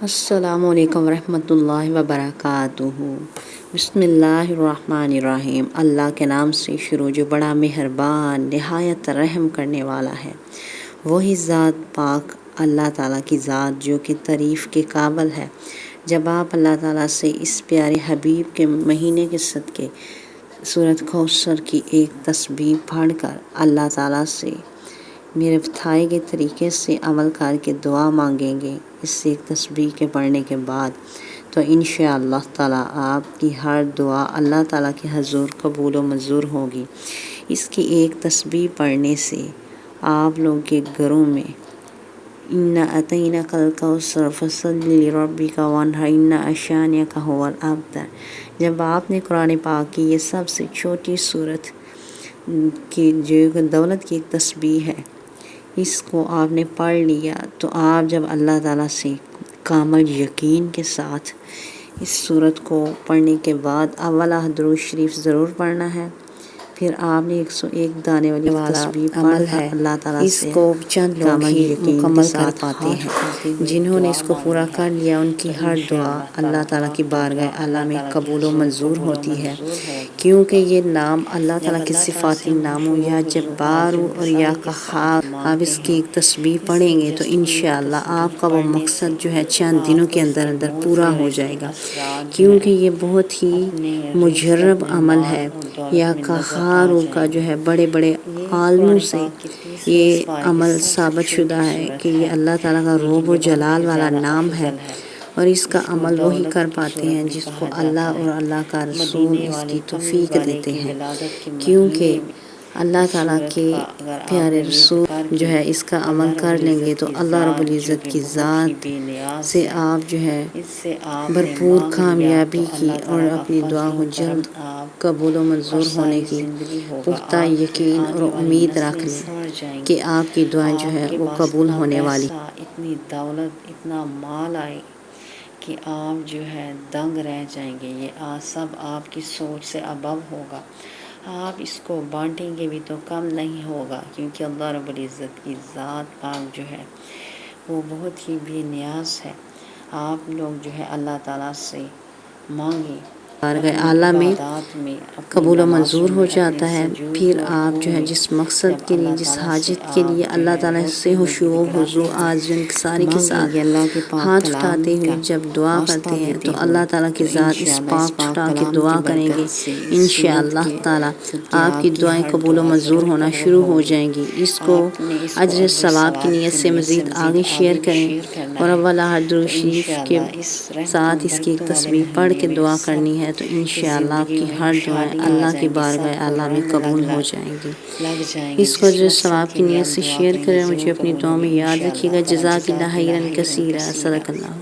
السلام علیکم ورحمۃ اللہ وبرکاتہ۔ بسم اللہ الرحمن الرحیم۔ اللہ کے نام سے شروع جو بڑا مہربان نہایت رحم کرنے والا ہے۔ وہی ذات پاک اللہ تعالیٰ کی ذات جو کہ تعریف کے قابل ہے۔ جب آپ اللہ تعالیٰ سے اس پیارے حبیب کے مہینے کے صدقے سورۃ کوثر کی ایک تسبیح پڑھ کر اللہ تعالیٰ سے میرے بتائے گئے طریقے سے عمل کر کے دعا مانگیں گے اس سے ایک تسبیح کے پڑھنے کے بعد، تو انشاءاللہ تعالیٰ آپ کی ہر دعا اللہ تعالیٰ کے حضور قبول و منظور ہوگی۔ اس کی ایک تسبیح پڑھنے سے آپ لوگوں کے گھروں میں اِنَّا أَعْطَيْنَاكَ الْكَوْثَرَ فَصَلِّ لِرَبِّكَ وَانْحَرْ إِنَّ شَانِئَكَ هُوَ الْأَبْتَرُ۔ جب آپ نے قرآن پاک کی یہ سب سے چھوٹی صورت کی جو دولت کی ایک تسبیح ہے، اس کو آپ نے پڑھ لیا تو آپ جب اللہ تعالیٰ سے کامل یقین کے ساتھ اس صورت کو پڑھنے کے بعد اولا درود شریف ضرور پڑھنا ہے۔ پھر آپ نے 101 دانے والی تسبیح عمل ہے اللہ تعالیٰ اس سے کو چند لوگ ہی مکمل کر پاتے ہیں۔ جنہوں نے اس کو پورا کر لیا ان کی ہر دعا اللہ تعالیٰ کی بارگاہ اعلیٰ میں قبول و منظور ہوتی ہے، کیونکہ یہ نام اللہ تعالیٰ کے صفاتی ناموں یا جبار اور یا قہار۔ آپ اس کی ایک تسبیح پڑھیں گے تو انشاءاللہ آپ کا وہ مقصد جو ہے چند دنوں کے اندر پورا ہو جائے گا، کیونکہ یہ بہت ہی مجرب عمل ہے۔ یا قہاروں کا جو ہے بڑے بڑے عالموں سے یہ عمل ثابت شدہ ہے کہ یہ اللہ تعالیٰ کا رعب و جلال والا نام ہے، اور اس کا عمل وہی کر پاتے ہیں جس کو اللہ اور اللہ کا رسول اس کی توفیق دیتے ہیں، کیونکہ اللہ تعالیٰ کے پیارے رسول جو ہے اس کا عمل کر لیں گے تو اللہ رب العزت کی ذات سے آپ جو ہے بھرپور کامیابی کی اور اپنی دعا کو جلد قبول و منظور ہونے کی پختہ یقین اور امید رکھ لیں کہ آپ کی دعائیں جو ہے وہ قبول ہونے والی۔ اتنی دولت، اتنا مال آئے کہ آپ جو ہے دنگ رہ جائیں گے۔ یہ سب آپ کی سوچ سے ابو ہوگا۔ آپ اس کو بانٹیں گے بھی تو کم نہیں ہوگا، کیونکہ اللہ رب العزت کی ذات پاک جو ہے وہ بہت ہی بے نیاز ہے۔ آپ لوگ جو ہے اللہ تعالیٰ سے مانگیں، بارگاہ اعلیٰ میں قبول و منظور ہو جاتا ہے۔ پھر آپ جو ہے جس مقصد کے لیے، جس حاجت کے لیے اللہ تعالیٰ سے خشوع و خضوع عاجزی انکساری کے ساتھ ہاتھ اٹھاتے ہوئے جب دعا کرتے ہیں تو اللہ تعالیٰ کی ذات اس پاک اٹھا کے دعا کریں گے، انشاءاللہ تعالیٰ آپ کی دعائیں قبول و منظور ہونا شروع ہو جائیں گی۔ اس کو اجر ثواب کی نیت سے مزید آگے شیئر کریں، اور اولا ہر درود شریف کے ساتھ اس کی ایک تسبیح پڑھ کے دعا کرنی ہے تو انشاءاللہ آپ کی ہر دعائیں اللہ کی بارگاہ اعلیٰ میں قبول ہو جائیں گی۔ اس کو جو ثواب کی نیت سے شیئر کریں، مجھے اپنی دعاؤں میں یاد رکھیے گا۔ جزاک اللہ خیرا کثیرا۔ صدق اللہ۔